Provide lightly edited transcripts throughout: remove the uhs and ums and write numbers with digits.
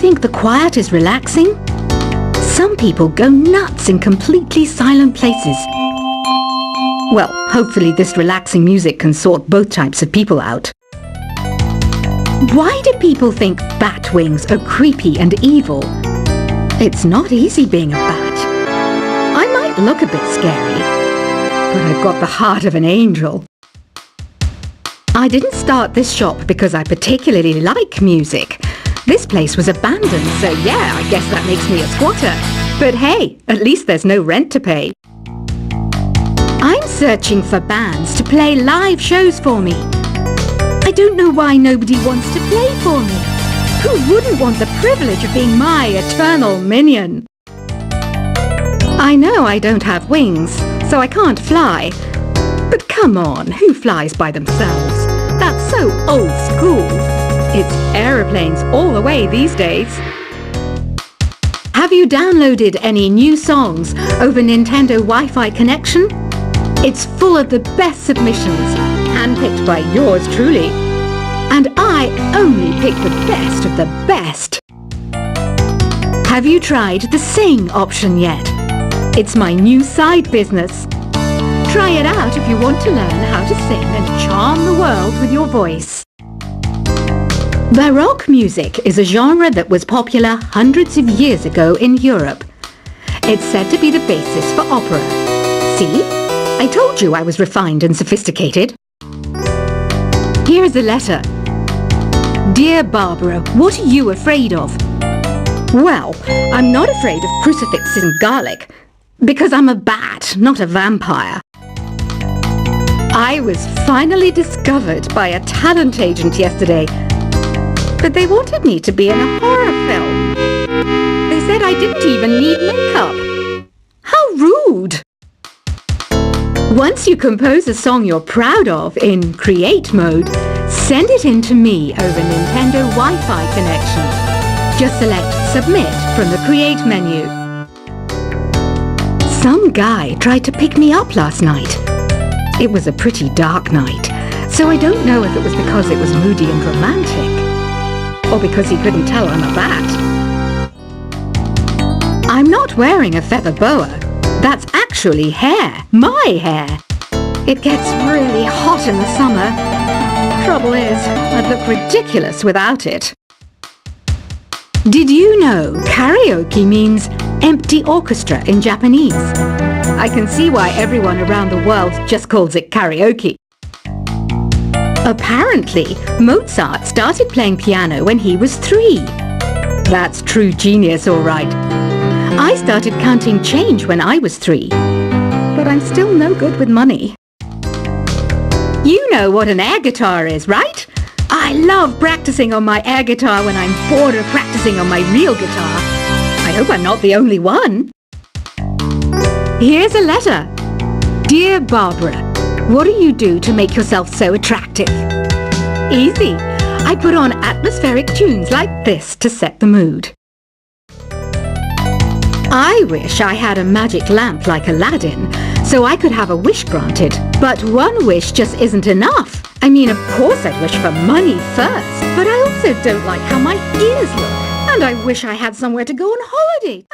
think the quiet is relaxing? Some people go nuts in completely silent places. Well, hopefully this relaxing music can sort both types of people out. Why do people think bat wings are creepy and evil? It's not easy being a bat. I might look a bit scary, but I've got the heart of an angel. I didn't start this shop because I particularly like music. This place was abandoned, so yeah, I guess that makes me a squatter. But hey, at least there's no rent to pay. I'm searching for bands to play live shows for me. I don't know why nobody wants to play for me. Who wouldn't want the privilege of being my eternal minion? I know I don't have wings, so I can't fly. But come on, who flies by themselves? That's so old school. It's aeroplanes all the way these days. Have you downloaded any new songs over Nintendo Wi-Fi connection? It's full of the best submissions, handpicked by yours truly. And I only pick the best of the best. Have you tried the Sing option yet? It's my new side business. Try it out if you want to learn how to sing and charm the world with your voice. Baroque music is a genre that was popular hundreds of years ago in Europe. It's said to be the basis for opera. See? I told you I was refined and sophisticated. Here's a letter. Dear Barbara, what are you afraid of? Well, I'm not afraid of crucifixes and garlic, because I'm a bat, not a vampire. I was finally discovered by a talent agent yesterday, but they wanted me to be in a horror film. They said I didn't even need makeup. How rude! Once you compose a song you're proud of in create mode, send it in to me over Nintendo Wi-Fi connection. Just select Submit from the Create menu. Some guy tried to pick me up last night. It was a pretty dark night, so I don't know if it was because it was moody and romantic, or because he couldn't tell I'm a bat. I'm not wearing a feather boa. That's actually hair, my hair. It gets really hot in the summer. Trouble is, I'd look ridiculous without it. Did you know karaoke means empty orchestra in Japanese? I can see why everyone around the world just calls it karaoke. Apparently, Mozart started playing piano when he was 3. That's true genius, all right. I started counting change when I was 3, but I'm still no good with money. You know what an air guitar is, right? I love practicing on my air guitar when I'm bored of practicing on my real guitar. I hope I'm not the only one. Here's a letter. Dear Barbara, what do you do to make yourself so attractive? Easy. I put on atmospheric tunes like this to set the mood. I wish I had a magic lamp like Aladdin, so I could have a wish granted. But one wish just isn't enough. I mean, of course I'd wish for money first, but I also don't like how my ears look. And I wish I had somewhere to go on holiday.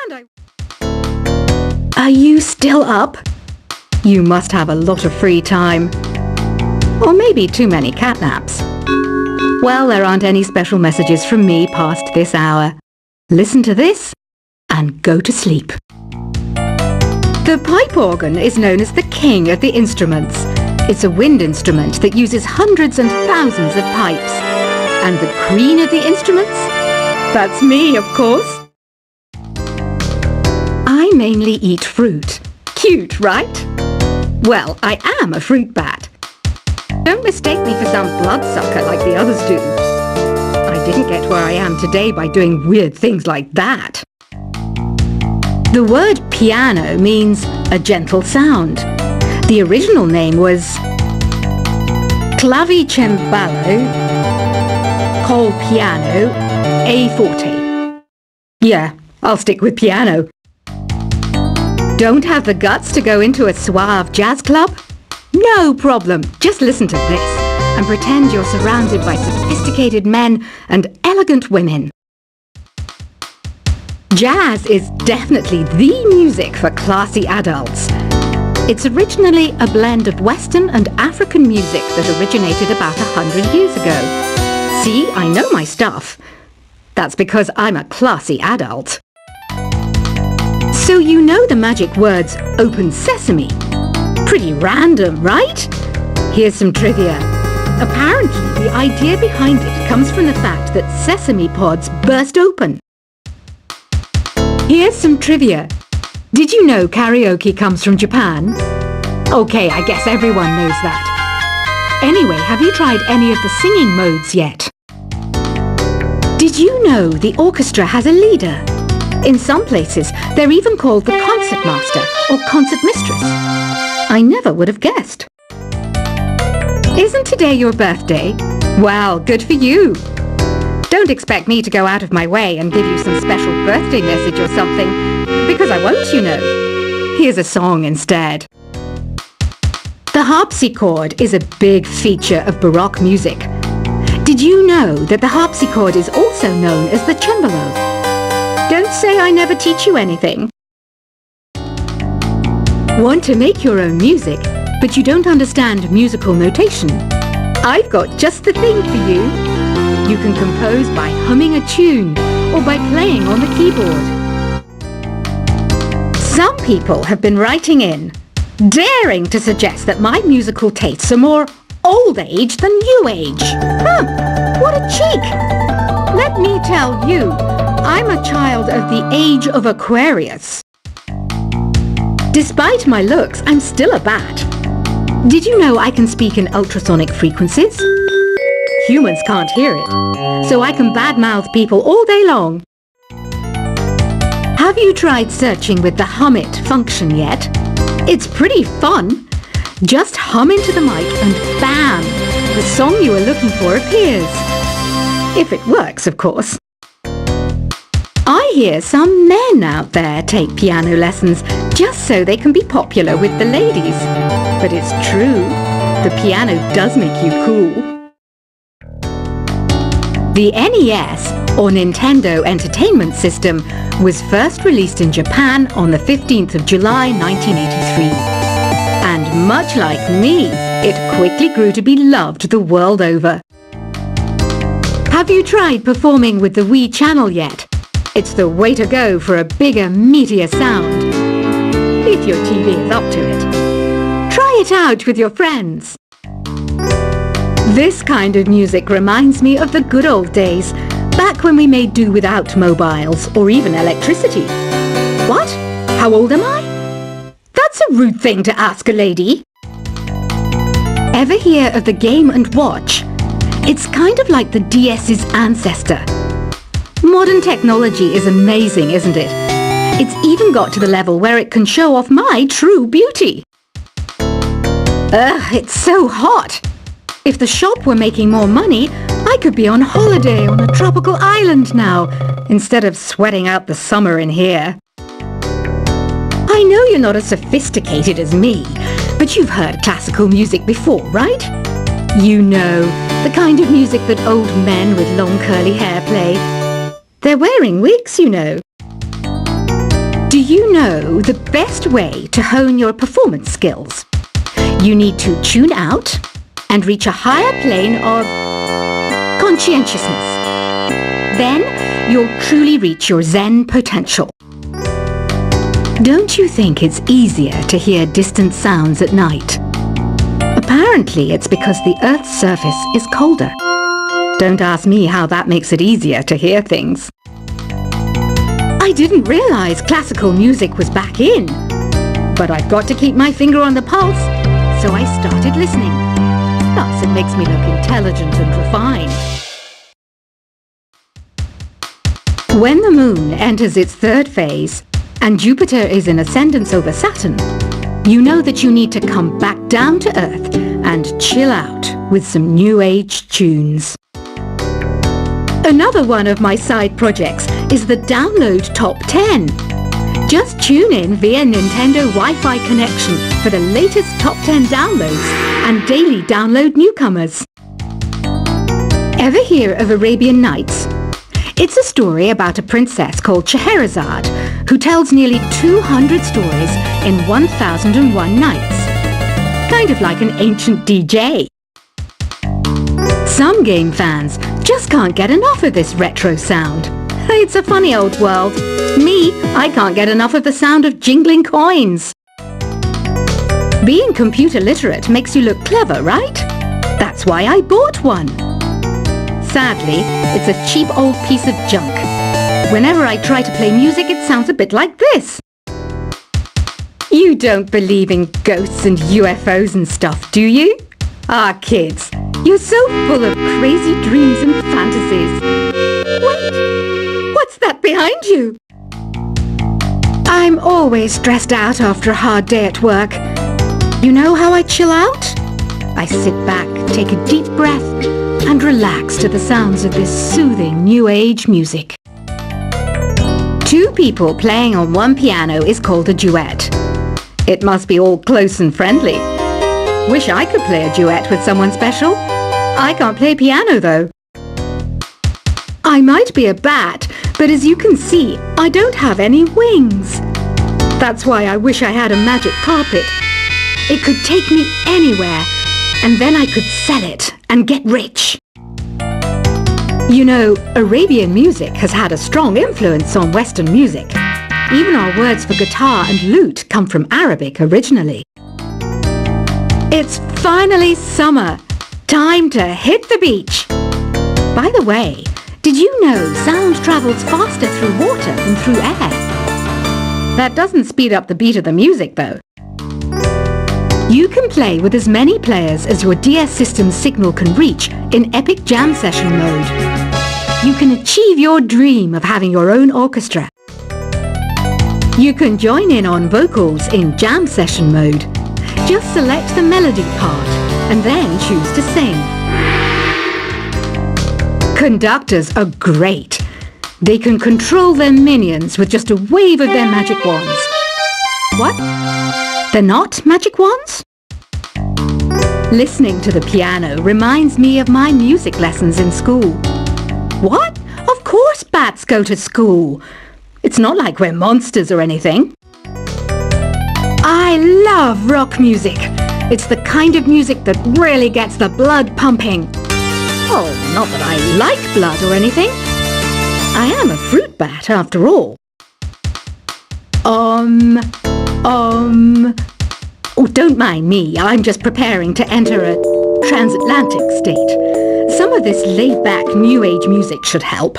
Are you still up? You must have a lot of free time. Or maybe too many catnaps. Well, there aren't any special messages from me past this hour. Listen to this and go to sleep. The pipe organ is known as the king of the instruments. It's a wind instrument that uses hundreds and thousands of pipes. And the queen of the instruments? That's me, of course. I mainly eat fruit. Cute, right? Well, I am a fruit bat. Don't mistake me for some bloodsucker like the others do. I didn't get where I am today by doing weird things like that. The word piano means a gentle sound. The original name was clavicembalo col piano a forte. Yeah, I'll stick with piano. Don't have the guts to go into a suave jazz club? No problem. Just listen to this and pretend you're surrounded by sophisticated men and elegant women. Jazz is definitely the music for classy adults. It's originally a blend of Western and African music that originated about 100 years ago. See, I know my stuff. That's because I'm a classy adult. So you know the magic words "Open Sesame." Pretty random, right? Here's some trivia. Apparently, the idea behind it comes from the fact that sesame pods burst open. Here's some trivia. Did you know karaoke comes from Japan? Okay, I guess everyone knows that. Anyway, have you tried any of the singing modes yet? Did you know the orchestra has a leader? In some places, they're even called the concertmaster or concert mistress. I never would have guessed. Isn't today your birthday? Well, good for you. Don't expect me to go out of my way and give you some special birthday message or something, because I won't, you know. Here's a song instead. The harpsichord is a big feature of Baroque music. Did you know that the harpsichord is also known as the cembalo? Don't say I never teach you anything. Want to make your own music, but you don't understand musical notation? I've got just the thing for you. You can compose by humming a tune or by playing on the keyboard. Some people have been writing in, daring to suggest that my musical tastes are more old age than new age. Huh, what a cheek! Let me tell you, I'm a child of the age of Aquarius. Despite my looks, I'm still a bat. Did you know I can speak in ultrasonic frequencies? Humans can't hear it, so I can badmouth people all day long. Have you tried searching with the Hum It function yet? It's pretty fun. Just hum into the mic and bam! The song you are looking for appears. If it works, of course. I hear some men out there take piano lessons just so they can be popular with the ladies. But it's true, the piano does make you cool. The NES, or Nintendo Entertainment System, was first released in Japan on the 15th of July 1983. And much like me, it quickly grew to be loved the world over. Have you tried performing with the Wii channel yet? It's the way to go for a bigger, meatier sound. If your TV is up to it. Try it out with your friends. This kind of music reminds me of the good old days, back when we made do without mobiles or even electricity. What? How old am I? That's a rude thing to ask a lady. Ever hear of the Game & Watch? It's kind of like the DS's ancestor. Modern technology is amazing, isn't it? It's even got to the level where it can show off my true beauty. Ugh, it's so hot. If the shop were making more money, I could be on holiday on a tropical island now, instead of sweating out the summer in here. I know you're not as sophisticated as me, but you've heard classical music before, right? You know, the kind of music that old men with long curly hair play. They're wearing wigs, you know. Do you know the best way to hone your performance skills? You need to tune out and reach a higher plane of conscientiousness. Then you'll truly reach your Zen potential. Don't you think it's easier to hear distant sounds at night? Apparently it's because the Earth's surface is colder. Don't ask me how that makes it easier to hear things. I didn't realize classical music was back in. But I've got to keep my finger on the pulse, so I started listening. Plus, it makes me look intelligent and refined. When the moon enters its third phase, and Jupiter is in ascendance over Saturn, you know that you need to come back down to Earth and chill out with some new age tunes. Another one of my side projects is the Download Top 10. Just tune in via Nintendo Wi-Fi connection for the latest Top 10 downloads and daily download newcomers. Ever hear of Arabian Nights? It's a story about a princess called Scheherazade, who tells nearly 200 stories in 1001 nights. Kind of like an ancient DJ. Some game fans just can't get enough of this retro sound. It's a funny old world. Me, I can't get enough of the sound of jingling coins. Being computer literate makes you look clever, right? That's why I bought one. Sadly, it's a cheap old piece of junk. Whenever I try to play music, it sounds a bit like this. You don't believe in ghosts and UFOs and stuff, do you? Ah, kids, you're so full of crazy dreams and fantasies. Wait, what's that behind you? I'm always stressed out after a hard day at work. You know how I chill out? I sit back, take a deep breath, and relax to the sounds of this soothing new age music. Two people playing on one piano is called a duet. It must be all close and friendly. Wish I could play a duet with someone special. I can't play piano though. I might be a bat, but as you can see, I don't have any wings. That's why I wish I had a magic carpet. It could take me anywhere, and then I could sell it and get rich. You know, Arabian music has had a strong influence on Western music. Even our words for guitar and lute come from Arabic originally. It's finally summer. Time to hit the beach. By the way, did you know sound travels faster through water than through air? That doesn't speed up the beat of the music though. You can play with as many players as your DS system's signal can reach in Epic Jam Session mode. You can achieve your dream of having your own orchestra. You can join in on vocals in Jam Session mode. Just select the melody part and then choose to sing. Conductors are great. They can control their minions with just a wave of their magic wands. What? They're not magic wands? Listening to the piano reminds me of my music lessons in school. What? Of course bats go to school. It's not like we're monsters or anything. I love rock music. It's the kind of music that really gets the blood pumping. Oh, not that I like blood or anything. I am a fruit bat after all. Oh, don't mind me. I'm just preparing to enter a transatlantic state. Some of this laid-back new age music should help.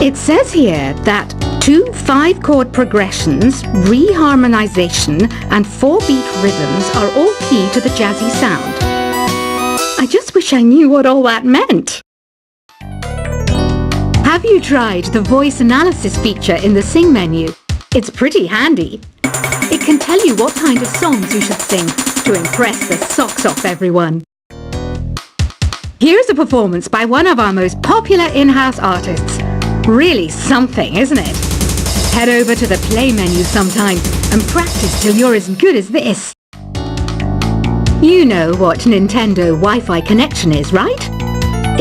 It says here that 2 5-chord progressions, reharmonization, and 4-beat rhythms are all key to the jazzy sound. I just wish I knew what all that meant. Have you tried the voice analysis feature in the Sing menu? It's pretty handy. It can tell you what kind of songs you should sing to impress the socks off everyone. Here's a performance by one of our most popular in-house artists. Really something, isn't it? Head over to the play menu sometime and practice till you're as good as this. You know what Nintendo Wi-Fi connection is, right?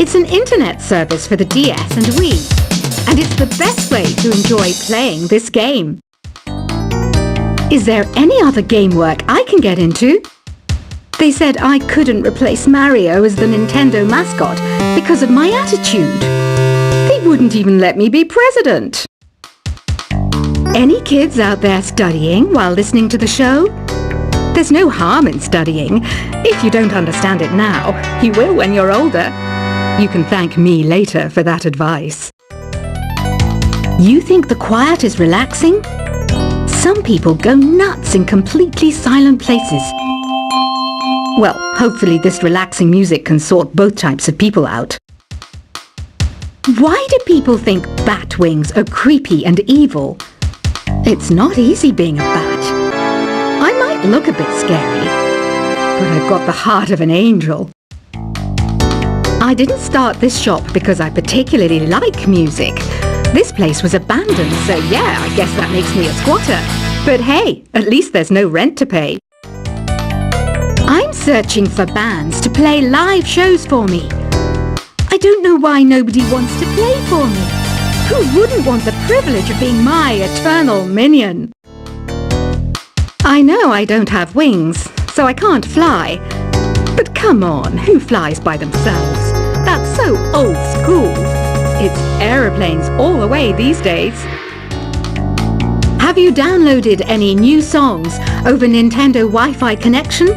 It's an internet service for the DS and Wii, and it's the best way to enjoy playing this game. Is there any other game work I can get into? They said I couldn't replace Mario as the Nintendo mascot because of my attitude. They wouldn't even let me be president. Any kids out there studying while listening to the show? There's no harm in studying. If you don't understand it now, you will when you're older. You can thank me later for that advice. You think the quiet is relaxing? Some people go nuts in completely silent places. Well, hopefully this relaxing music can sort both types of people out. Why do people think bat wings are creepy and evil? It's not easy being a bat. I might look a bit scary, but I've got the heart of an angel. I didn't start this shop because I particularly like music. This place was abandoned, so yeah, I guess that makes me a squatter. But hey, at least there's no rent to pay. I'm searching for bands to play live shows for me. I don't know why nobody wants to play for me. Who wouldn't want the privilege of being my eternal minion? I know I don't have wings, so I can't fly. But come on, who flies by themselves? That's so old school. It's aeroplanes all the way these days. Have you downloaded any new songs over Nintendo Wi-Fi connection?